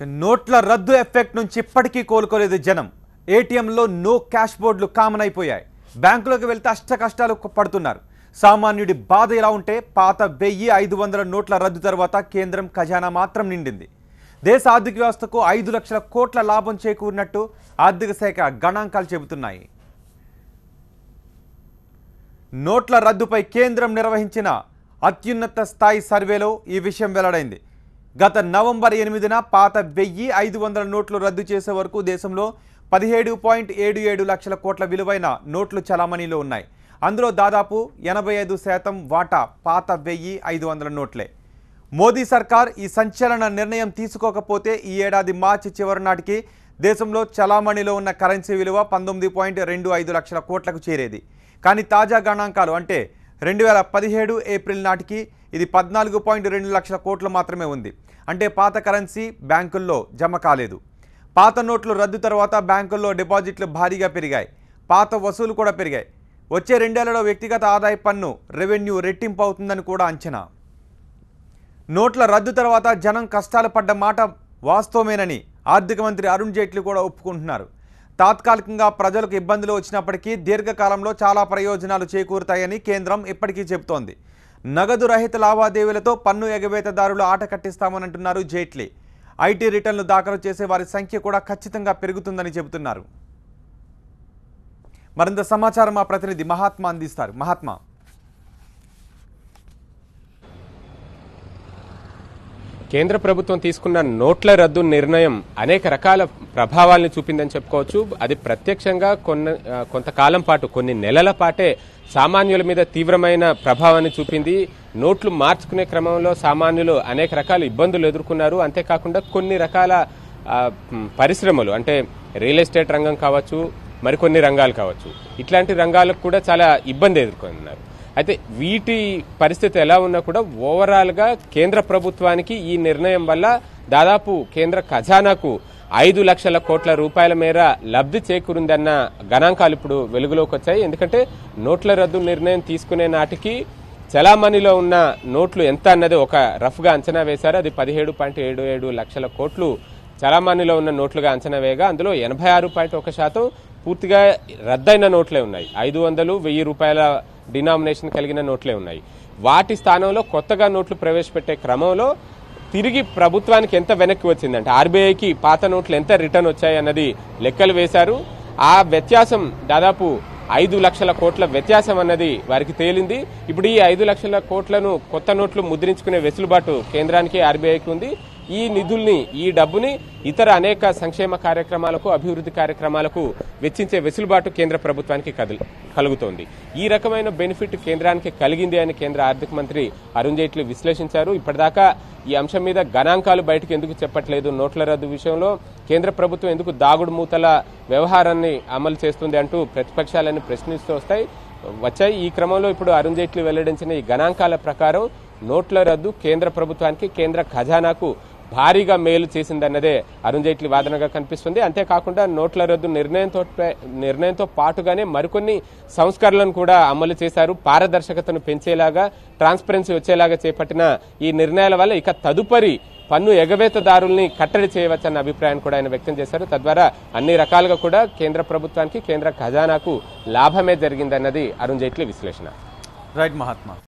నోట్ల రద్దు ఎఫెక్ట్ నుంచి ఇప్పటికీ కోలుకోలేదు జనం. ఏటీఎంలో నో క్యాష్ బోర్డులు కామన్ అయిపోయాయి. బ్యాంకులోకి వెళ్తే అష్ట కష్టాలు పడుతున్నారు. సామాన్యుడి బాధ ఎలా ఉంటే పాత 1500 నోట్ల రద్దు తర్వాత కేంద్రం ఖజానా మాత్రం నిండింది. దేశ ఆర్థిక వ్యవస్థకు 5 లక్షల కోట్ల లాభం చేకూరినట్టు ఆర్థిక శాఖ గణాంకాలు చెబుతున్నాయి. నోట్ల రద్దుపై కేంద్రం నిర్వహించిన అత్యున్నత స్థాయి సర్వేలో ఈ విషయం వెల్లడైంది. గత నవంబర్ 8న పాత 1500 నోట్లు రద్దు చేసే వరకు దేశంలో 17.77 లక్షల కోట్ల విలువైన నోట్లు చలామణిలో ఉన్నాయి. అందులో దాదాపు 85% వాటా పాత 1500 నోట్లే. మోదీ సర్కార్ ఈ సంచలన నిర్ణయం తీసుకోకపోతే ఈ ఏడాది మార్చి చివరి నాటికి దేశంలో చలామణిలో ఉన్న కరెన్సీ విలువ 19.25 లక్షల కోట్లకు చేరేది. కానీ తాజా గణాంకాలు అంటే 2017 ఏప్రిల్ నాటికి ఇది 14.2 లక్షల కోట్లు మాత్రమే ఉంది. అంటే పాత కరెన్సీ బ్యాంకుల్లో జమ కాలేదు. పాత నోట్లు రద్దు తర్వాత బ్యాంకుల్లో డిపాజిట్లు భారీగా పెరిగాయి. పాత వసూలు కూడా పెరిగాయి. వచ్చే 2 ఏళ్లలో వ్యక్తిగత ఆదాయ పన్ను రెవెన్యూ రెట్టింపు అవుతుందని కూడా అంచనా. నోట్ల రద్దు తర్వాత జనం కష్టాలు పడ్డ మాట వాస్తవమేనని ఆర్థిక మంత్రి అరుణ్ జైట్లీ కూడా ఒప్పుకుంటున్నారు. తాత్కాలికంగా ప్రజలకు ఇబ్బందులు వచ్చినప్పటికీ దీర్ఘకాలంలో చాలా ప్రయోజనాలు చేకూరుతాయని కేంద్రం ఇప్పటికీ చెబుతోంది. నగదు రహిత లావాదేవీలతో పన్ను ఎగవేతదారులు ఆట కట్టిస్తామనంటున్నారు జైట్లీ. ఐటీ రిటర్న్లు దాఖలు చేసే వారి సంఖ్య కూడా ఖచ్చితంగా పెరుగుతుందని చెబుతున్నారు. మరింత సమాచారం మా ప్రతినిధి మహాత్మా అందిస్తారు. మహాత్మా, కేంద్ర ప్రభుత్వం తీసుకున్న నోట్ల రద్దు నిర్ణయం అనేక రకాల ప్రభావాలను చూపిందని చెప్పుకోవచ్చు. అది ప్రత్యక్షంగా కొంతకాలం పాటు కొన్ని నెలల పాటే సామాన్యుల మీద తీవ్రమైన ప్రభావాన్ని చూపింది. నోట్లు మార్చుకునే క్రమంలో సామాన్యులు అనేక రకాల ఇబ్బందులు ఎదుర్కొన్నారు. అంతేకాకుండా కొన్ని రకాల పరిశ్రమలు అంటే రియల్ ఎస్టేట్ రంగం కావచ్చు, మరికొన్ని రంగాలు కావచ్చు, ఇట్లాంటి రంగాలకు కూడా చాలా ఇబ్బంది ఎదుర్కొన్నారు. అయితే వీటి పరిస్థితి ఎలా ఉన్నా కూడా ఓవరాల్గా కేంద్ర ప్రభుత్వానికి ఈ నిర్ణయం వల్ల దాదాపు కేంద్ర ఖజానాకు 5 లక్షల కోట్ల రూపాయల మేర లబ్ధి చేకూరిందన్న గణాంకాలు ఇప్పుడు వెలుగులోకి వచ్చాయి. ఎందుకంటే నోట్ల రద్దు నిర్ణయం తీసుకునే నాటికి చలామణిలో ఉన్న నోట్లు ఎంత అన్నది ఒక రఫ్గా అంచనా వేశారు. అది 17.77 లక్షల కోట్లు చలామణిలో ఉన్న నోట్లుగా అంచనా వేయగా అందులో 86.1% పూర్తిగా రద్దయిన నోట్లే ఉన్నాయి. 500, 1000 రూపాయల డినామినేషన్ కలిగిన నోట్లే ఉన్నాయి. వాటి స్థానంలో కొత్తగా నోట్లు ప్రవేశపెట్టే క్రమంలో తిరిగి ప్రభుత్వానికి ఎంత వెనక్కి వచ్చిందంటే ఆర్బీఐకి పాత నోట్లు ఎంత రిటర్న్ వచ్చాయి అన్నది లెక్కలు వేశారు. ఆ వ్యత్యాసం దాదాపు 5 లక్షల కోట్ల వ్యత్యాసం అన్నది వారికి తేలింది. ఇప్పుడు ఈ 5 లక్షల కోట్లను కొత్త నోట్లు ముద్రించుకునే వెసులుబాటు కేంద్రానికి ఆర్బీఐకి ఉంది. ఈ నిధుల్ని, ఈ డబ్బుని ఇతర అనేక సంక్షేమ కార్యక్రమాలకు, అభివృద్ధి కార్యక్రమాలకు వెచ్చించే వెసులుబాటు కేంద్ర ప్రభుత్వానికి కలుగుతోంది. ఈ రకమైన బెనిఫిట్ కేంద్రానికి కలిగింది అని కేంద్ర ఆర్థిక మంత్రి అరుణ్ జైట్లీ విశ్లేషించారు. ఇప్పటిదాకా ఈ అంశం మీద గణాంకాలు బయటకు ఎందుకు చెప్పట్లేదు, నోట్ల రద్దు విషయంలో కేంద్ర ప్రభుత్వం ఎందుకు దాగుడు మూతల వ్యవహారాన్ని అమలు చేస్తుంది అంటూ ప్రతిపక్షాలను ప్రశ్నిస్తూ వచ్చాయి. ఈ క్రమంలో ఇప్పుడు అరుణ్ జైట్లీ వెల్లడించిన ఈ గణాంకాల ప్రకారం నోట్ల రద్దు కేంద్ర ప్రభుత్వానికి, కేంద్ర ఖజానాకు భారీగా మేలు చేసిందన్నదే అరుణ్ జైట్లీ వాదనగా కనిపిస్తుంది. అంతేకాకుండా నోట్ల రద్దు నిర్ణయంతో పాటుగానే మరికొన్ని సంస్కరణలను కూడా అమలు చేశారు. పారదర్శకతను పెంచేలాగా, ట్రాన్స్పరెన్సీ వచ్చేలాగా చేపట్టిన ఈ నిర్ణయాల వల్ల ఇక తదుపరి పన్ను ఎగవేతదారుల్ని కట్టడి చేయవచ్చన్న అభిప్రాయాన్ని కూడా ఆయన వ్యక్తం చేశారు. తద్వారా అన్ని రకాలుగా కూడా కేంద్ర ప్రభుత్వానికి, కేంద్ర ఖజానాకు లాభమే జరిగిందన్నది అరుణ్ జైట్లీ విశ్లేషణ. రైట్ మహాత్మా.